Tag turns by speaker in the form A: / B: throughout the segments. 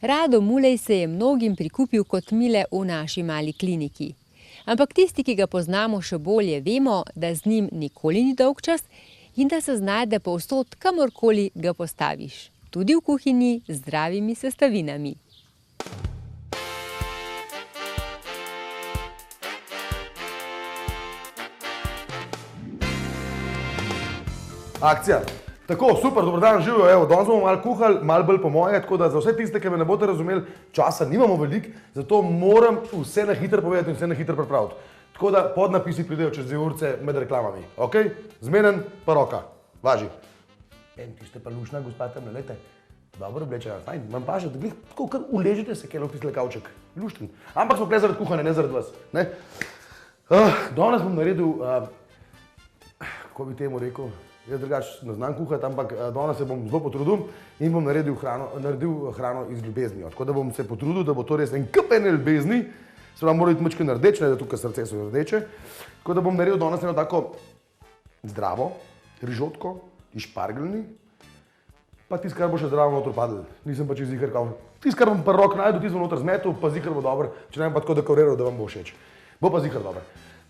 A: Rado Mulej se je mnogim prikupil kot Mile v naši mali kliniki. Ampak tisti, ki ga poznamo še bolje, vemo, da z njim nikoli ni dolgčas in da se znajde povsod, kamorkoli ga postaviš. Tudi v kuhinji z zdravimi sestavinami.
B: Akcija. Tako, super, dobro dan, živijo, evo, danes bomo malo kuhali, malo bolj po moje, tako da za vse tiste, ki me ne boste razumeli, časa nimamo veliko, zato moram vse na hitro povedati in vse na hitro pripraviti. Tako da podnapisi pridejo čez 2 urce med reklamami, ok? Zmenen pa roka, važi. Tiste pa lušna, gospa tam, ne lejte, dobro oblečena, fajn, imam pa že, da glih, tako kar uležite se, kaj je tiste kavček, lušten. Ampak smo ple zaradi kuhanja, ne zaradi vas, ne? Danes bom naredil, kako bi temu rekel, jaz drugače ne znam kuhati, ampak danes se bom zelo potrudil in bom naredil hrano iz ljubezni. Tako da bom se potrudil, da bo to res en kup ene ljubezni, se pravi, mora biti mačke rdeče, da tukaj srce so rdeče. Tako da bom naredil danes eno tako zdravo rižotko iz špargelni, pa tisto, kar bo še zdravo noter padlo. Nisem pa čez zihar kao. Tisto, kar bom pa rok najdu, tisto bom noter zmetil, pa zihar bo dobro, če ne bom pa tako dekoriral, da vam bo všeč. Bo pa zihar dobro.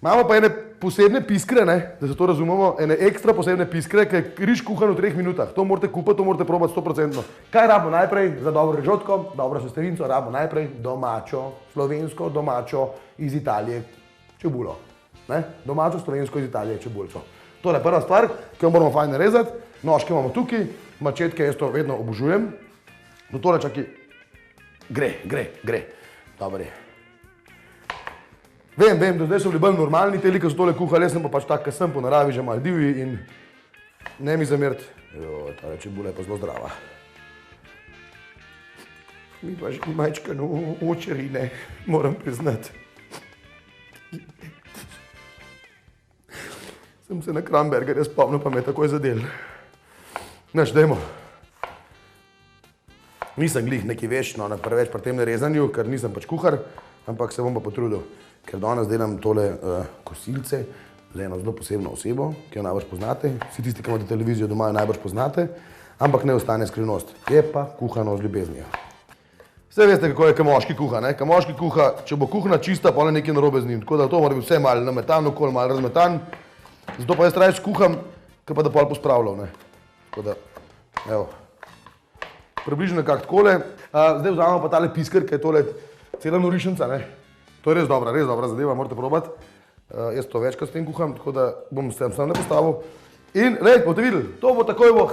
B: Imamo pa ene posebne piskre, ne, da se to razumemo, ene ekstra posebne piskre, ki je riž kuhan v 3 minutah. To morate kupiti, to morate probati 100%. Kaj rabimo najprej za dobro rižotko, dobro sestavinico, rabimo najprej domačo, slovensko domačo iz Italije čebulo. Ne? Domačo slovensko iz Italije čebulico. To je prva stvar, ki jo moramo fajn narezati. Nožke imamo tukaj, mačetke jaz to vedno obožujem. No tole čakaj, gre, dobro je. Vem, da zdaj so bili bolj normalni teli, ki so tole kuhali, jaz sem pa pač tak, ki sem po naravi že malo divji in ne mi zameriti. Ta čebula je pa zelo zdrava. Mi pa že majčkano očerine, moram priznati. Sem se na Krambergerja spomnil, pa me je takoj zadel. Naš, dajmo. Nisem glih neki večno, preveč pri tem narezanju, ker nisem pač kuhar, ampak se bom pa potrudil. Ker danes delam tole kosilce za eno zelo posebno osebo, ki jo najbrž poznate. Vsi tisti, ki imate televizijo doma, jo najbrž poznate, ampak ne ostane skrivnost. Je pa kuhano z ljubeznijo. Vse veste, kako je, ko moški kuha, ne? Ko moški kuha, če bo kuhna čista, pa ne nekaj narobe z njim. Tako da to mora biti vse malo nametan, okoli malo razmetan. Zato pa jaz raje kuham, kot pa da pol pospravljal, ne? Tako da, evo. Približno nekako takole. Zdaj vzamemo pa tale pisker, ki je tole cela norišnica, ne? To je res dobra zadeva, morate probati. Jaz to večkrat s tem kuham, tako da bom s tem sam ne postavil. In, lej, boste videli, to bo takoj bo,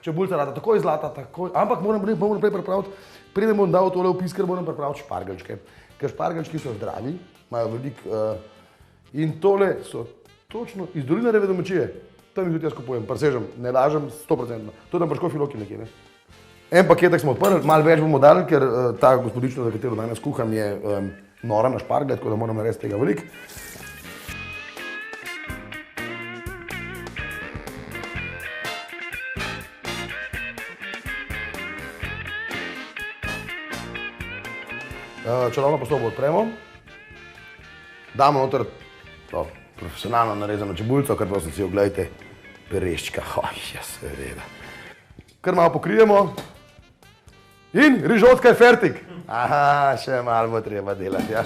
B: čebulca rada, takoj zlata, takoj. Ampak moram naprej pripraviti, preden bom dal tole v pisker, moram pripraviti špargelčke. Ker špargelčki so zdravi, imajo veliko in tole so točno iz Dolinarjeve domačije. Tam jih tudi jaz kupujem, presežem, ne lažem 100%. To je tam pa Škofji Loki nekje, ne? En paketek smo odprli, malo več bomo dali, ker ta gospodična, za katero danes kuham, je nora na špargle, tako da moram narediti tega veliko. Čarovno posobo odpremo. Damo noter to profesionalno narezano čebulico, kar prosim si oglejte, pereščka, ja seveda. Kar malo pokrijemo. In rižotka je fertik. Aha, še malo bo treba delati, ja.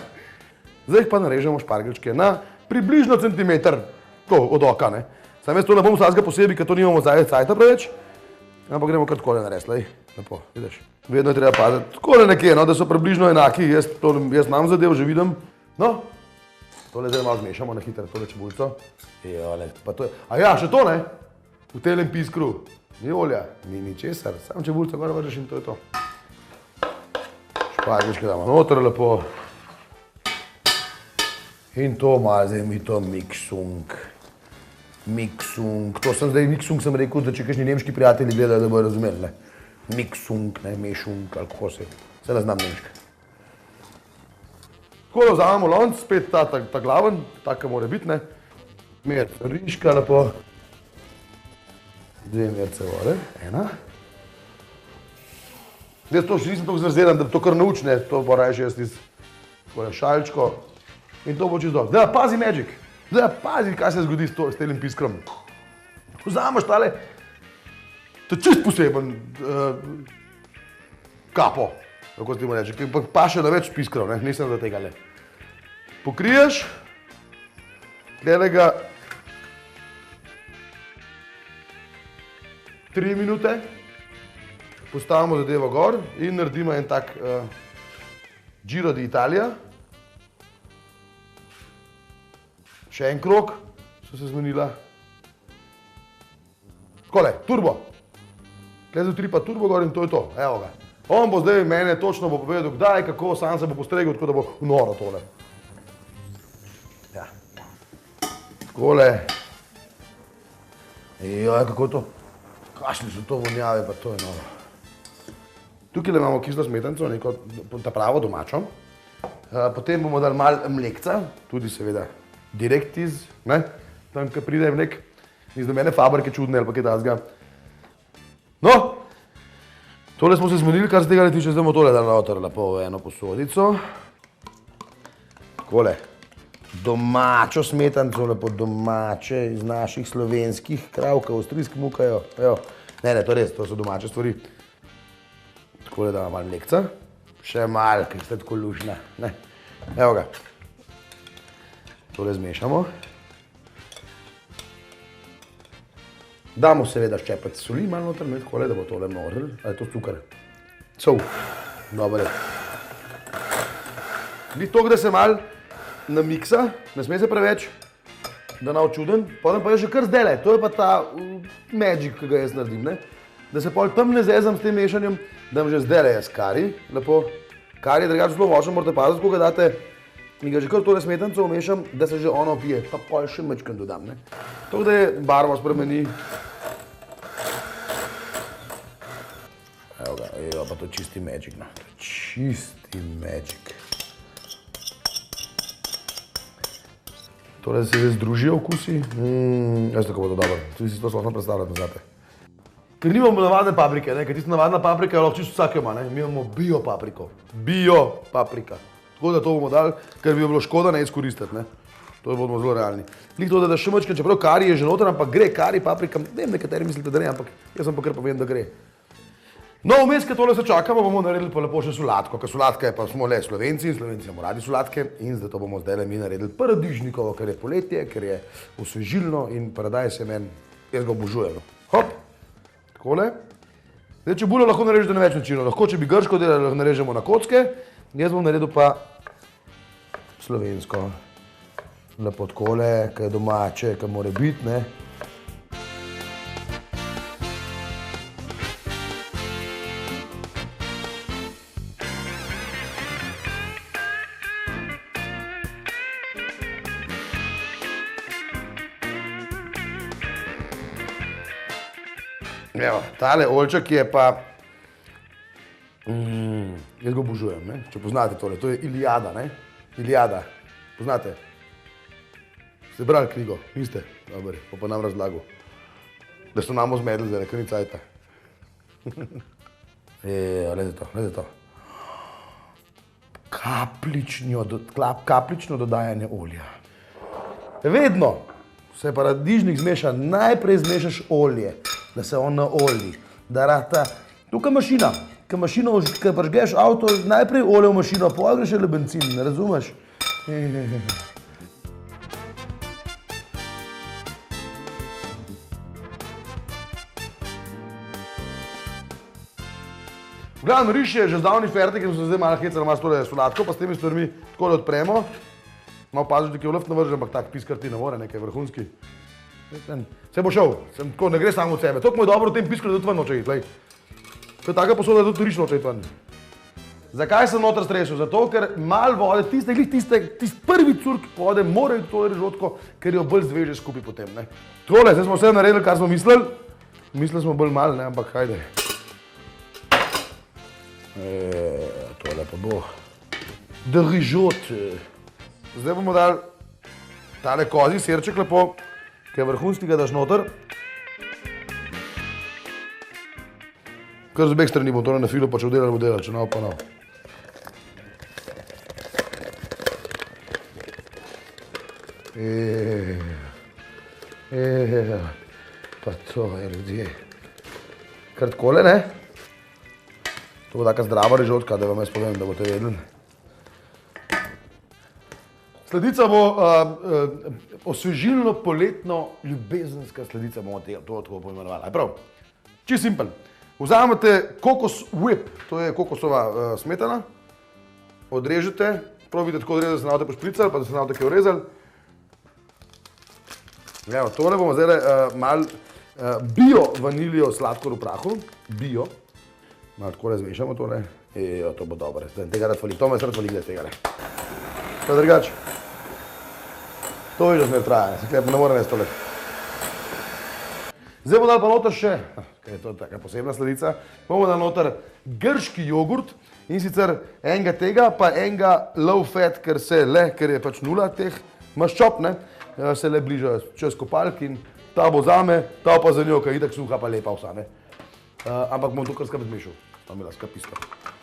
B: Zdaj pa narežemo špargelčke na približno centimeter, to od oka, ne. Sam jaz to ne bom vsakega posebej, ker to nimamo cajta preveč, ampak gremo kar takole narediti, lej, lepo, vidiš. Vedno je treba paziti, takole nekje, no, da so približno enaki, jaz imam zadev, že vidim. No, tole zdaj malo zmešamo na hitro, tole čebulico. Jole, pa to je, a ja, še to, ne, v telem piskru. Ni olja, ni ničesar, samo čebulico gor vržeš in to je to. Špargelčke damo noter lepo. In to malo, zdaj mi to miksung. To sem zdaj, miksung sem rekel, da če kakšni nemški prijatelji gledajo, da bojo razumeli, ne. Miksung, ne, mešung, ali kako se, se ne znam nemška. Tako da vzamemo lonc, spet ta glaven, taka mora biti, ne. Mer rižka lepo. 2 merce vode, 1. Jaz to še nisem tako zverziran, da to kar naučne, to bo raje jaz iz šaljčko. In to bo čisto dobro. Zdaj pazi magic, zdaj pazi, kaj se zgodi s telim piskrom. Vzameš tale, to je čist poseben kapo. Kako ti mu reče, pa še na več piskrov, ne, nisem do tega le. Pokriješ, glede ga 3 minute, postavimo zadevo gor in naredimo en tak Giro d'Italia. Še en krog, so se zmenila. Takole, turbo. Tukaj utripa turbo gor in to je to, evo ga. On bo zdaj mene točno bo povedal, kdaj, kako, sam se bo postregel, tako da bo noro tole. Ja. Takole. Joj, kako to? Kakšne so to vonjave, pa to je noro. Tukaj imamo kislo smetanico, neko ta pravo domačo. Potem bomo dali malo mlekca, tudi seveda direkt iz, ne, tam, ko pride mlek, iz domene fabrike čudne ali pa kaj takega. No, tole smo se zmenili, kar se tega ne tiče, zdaj bomo tole dali noter lepo v eno posodico. Takole, domačo smetanico, lepo domače iz naših slovenskih krav, ki avstrijski mukajo. Evo, ne, to res, to so domače stvari. Takole damo malo mlekca, še malo, ker ste tako lušna, ne. Evo ga. Tole zmešamo. Damo seveda ščepec soli malo noter, takole, da bo tole morel, ali je to cukor. Sol. Dobre. Ni toliko, da se malo namiksa, ne sme se preveč, da ne bo čuden, potem pa je že kar zdajle, to je pa ta magic, ki ga jaz naredim, ne. Da se pol tam ne zezam s tem mešanjem, dam že zdajle jaz kari, lepo. Kari je drugače zelo močen, morate paziti, ko ga date in ga že kar tole smetanico vmešam, da se že ono pije, pa pol še majčkeno dodam, ne. Tako da je barvo spremeni. Evo ga, evo pa to čisti magic, no. Čisti magic. Tole se združijo okusi. Veste, kako bo to dobro. Tudi si to sploh ne predstavljate zate. Ker nimamo navadne paprike, ne, ker tista navadna paprika lahko čisto vsak ima, ne. Mi imamo bio papriko. Bio paprika. Tako da to bomo dali, ker bi jo bilo škoda ne izkoristiti, ne. To bomo zelo realni. Glih to, da še majčkeno, čeprav kari je že noter, ampak gre kari, paprika, ne vem, nekateri mislite, da ne, ampak jaz vam pa kar povem, da gre. No, vmes, ko tole se čakamo, bomo naredili pa lepo še solatko, ker solatka je pa smo le Slovenci in Slovenci imamo radi solatke in zato bomo zdaj mi naredili paradižnikovo, ker je poletje, ker je osvežilno in paradajz je meni, jaz ga obožujem. Hop, takole. Zdaj, čebulo lahko narežete na več načinov, lahko, če bi grško delali, lahko narežemo na kocke, jaz bom naredil pa slovensko. Lepo takole, ki je domače, ki mora biti, ne. Evo, tale oljček je pa, jaz ga obožujem, ne, če poznate tole, to je Iliada, ne, Iliada, poznate? Ste brali knjigo? Niste? Dobre, pa nam razlagal, da so nam zmedli zdaj, ker ni cajta. Gledajte to. Kaplično dodajanje olja. Vedno se paradižnik zmeša, najprej zmešaš olje, da se on naolji, da rata, tukaj mašina, ko pržgeš avto, najprej olje v mašino, potem greš le bencin, ne razumeš? V glavnem, riž je že zdavni fertik in so zdaj malo hecali, malo tole solatko, pa s temi stvarmi takole odpremo. Malo paziš, da je v luft navržen, ampak tak piskar ti ne more, nekaj vrhunski. Vse bo šel, tako ne gre samo od sebe. Toliko mu je dobro v tem pisku, da tudi ven noče iti, lej. To je taka posoda, da tudi riž noče iti ven. Zakaj sem noter stresel? Zato, ker malo vode, tisti prvi curk vode mora iti v tole rižotko, ker jo bolj zveže skupaj potem, ne. Tole, zdaj smo vse naredili, kar smo mislili. Mislili smo bolj malo, ne, ampak hajde. Tole pa bo. De rižot. Zdaj bomo dali tale kozji sirček lepo, ki je vrhunski, ga daš noter. Kar z obeh strani bom tole na filu počel delati, če ne pa ne. Pa to je ljudje. Kar takole, ne? To bo taka zdrava rižotka, da vam jaz povem, da boste vedeli. Sladica bo osvežilno, poletno, ljubezenska sladica, bomo to tako poimenovali. Prav, čisto simpel. Vzamete kokos whip, to je kokosova smetana, odrežete, probite tako odrezati, da se navate pošpricali, pa da se navate kaj urezali. Evo, tole bomo zdaj malo bio vanilijo sladkor v prahu, bio. Malo tako zmešamo tole. Ejo, to bo dobro, tega rad fali, to me srd fali glede tega. Pa drugače. To vidiš, da ne traja, se ne morem jaz tole. Zdaj bomo dali pa noter še, ker je to taka posebna sladica, bomo dali noter grški jogurt in sicer enega tega, pa enega low fat, ker je pač nula teh maščob, ne, se le bližajo čez kopalk in ta bo zame, ta pa za njo, ker je itak suha pa lepa vsa, ne. Ampak bom to kar skrat zmešal, tam je laska piska.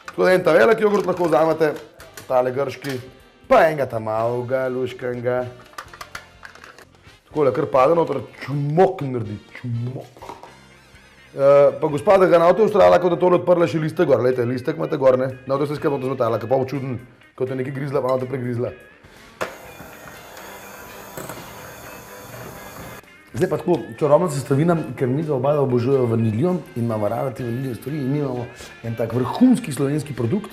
B: Tako da en ta velik jogurt lahko vzamete, tale grški, pa enega ta malega, luškenega. Takole, kar pade noter, čmok naredi, čmok. Pa gospa, da ga navte ustrala, kot da tole odprla še listek gor, lejte, listek imate gor, ne, navte se skrbno to zmetala, ker pa bo čuden, kot je nekaj grizla, pa navte pregrizla. Zdaj pa tako, čarobna sestavina, ker mi dva oba obožujejo vaniljo in imamo rada te vanilje stvari in mi imamo en tak vrhunski slovenski produkt,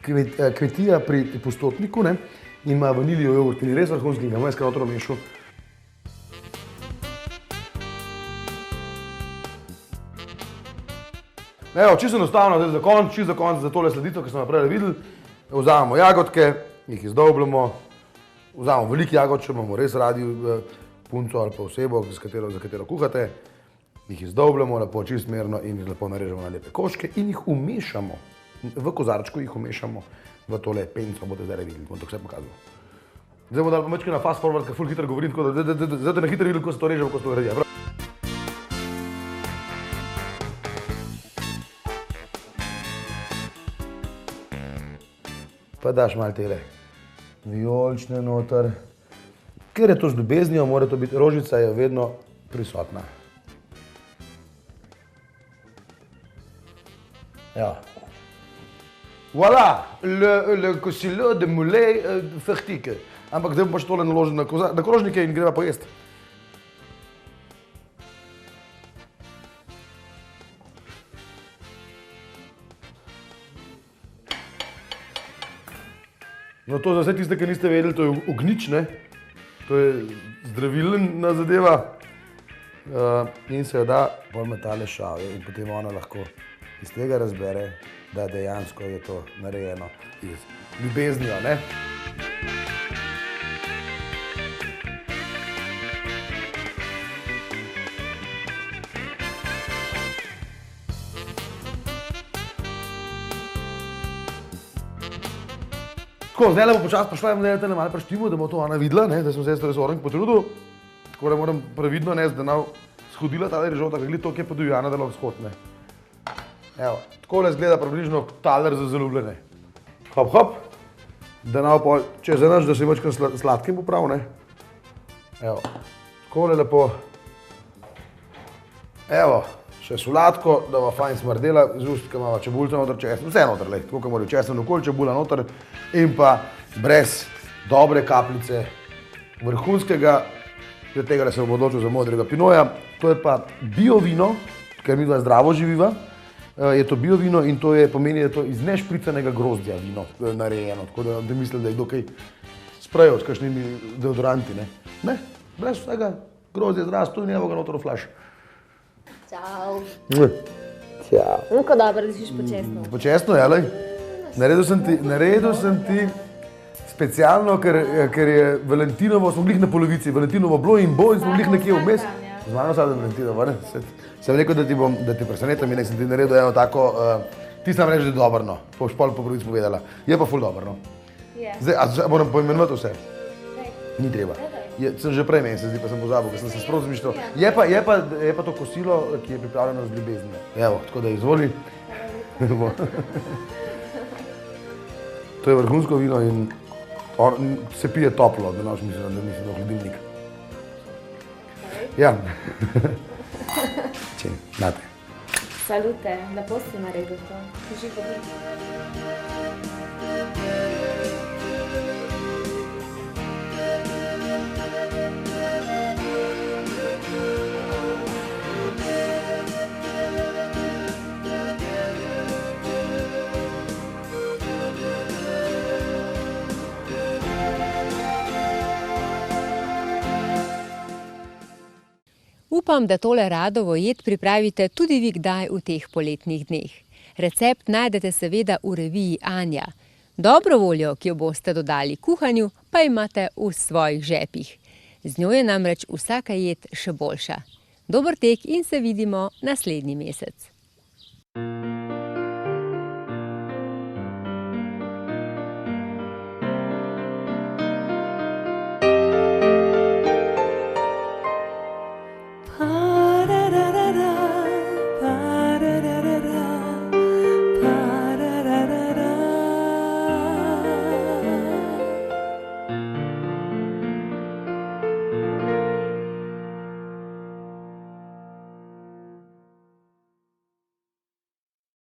B: kmetija pri Pustotniku, ne, in ima vaniljo jogurt in je res vrhunski, ga bom jaz kar notro mešal. Evo, čisto enostavno, zdaj za konec, za tole sladico, ki smo jo prej videli, vzamemo jagodke, jih izdolbljamo, vzamemo veliko jagod, če imamo res radi punco ali pa osebo, za katero kuhate, jih izdolbljamo lepo čistmerno in jih lepo narežemo na lepe koščke in jih umešamo, v kozarčku jih umešamo v tole penco, boste zdaj videli, bom to vse pokazal. Zdaj bomo dali pa mečke na fast forward, ker ful hitro govorim, tako da zdaj te na hitro videli, ko se to reže, ko se to naredi. Pa daš malo tele vijolične noter. Ker je to z ljubeznijo, mora to biti, rožica je vedno prisotna. Ja. Voilà, le kosilo de moulay fertike. Ampak zdaj bom pa še tole naložil na krožnike in greva pa jesti. No to za vse tiste, ki niste vedeli, to je ognjič, ne? To je zdravilna zadeva in se jo da bolj metale šave in potem ona lahko iz tega razbere, da dejansko je to narejeno iz ljubeznijo, ne? Tako, zdaj bo počas prišla in zdaj malo preštimo, da bo to ona videla, da sem se res orenk potrudil. Tako da moram previdno nesti, da nav shodila tale rižota, ker glih to, ki je podivjana, da lahko shod, ne. Evo, takole izgleda približno taler za zaljubljene. Hop, hop, da nav pol čez enač, da se večkrat sladkim poprav, ne. Evo, takole lepo. Evo, še sladko, da bo fajn smrdela, z ustka imamo čebulca noter, česen, vse noter, lej, tako kot morajo česen okoli, čebula noter in pa brez dobre kapljice vrhunskega, od tega, da se bom odločil za modrega pinoja. To je pa bio vino, ker mi dva zdravo živiva, je to bio vino in to pomeni, da je to iz nešpricanega grozdja vino narejeno, tako da mislim, da je dokaj sprejo s kakšnimi deodoranti, ne. Ne, brez vsega grozdja zrastu in evo ga noter v flaš.
C: Čau.
B: Čau.
C: Kako dobro, da siš počestno.
B: Počestno, jelej. Naredil sem ti specialno, ker je Valentinovo, smo glih na polovici, Valentinovo bilo in bo in smo glih nekje vmes. Z mano sadem Valentinovo, ne? Sem rekel, da ti presenetam in sem ti naredil eno tako, ti sam reči, da je dobro, no. Boš pol po prvič povedala. Je pa ful dobro, no. Zdaj, a moram poimenovati vse? Ni treba. Sem že prej meni se zdi, pa sem pozabil, ker sem se sprav zmišljal. Je pa to kosilo, ki je pripravljeno z ljubeznijo. Evo, tako da izvoli. To je vrhunsko vino in se pije toplo, da naš mislim, da nisi do hladilnika. Ja. Če, nate.
C: Salute, lepo si naredil to. Živo biti.
A: Upam, da tole radovo jed pripravite tudi vi kdaj v teh poletnih dneh. Recept najdete seveda v reviji Anja. Dobro voljo, ki jo boste dodali kuhanju, pa imate v svojih žepih. Z njo je namreč vsaka jed še boljša. Dober tek in se vidimo naslednji mesec.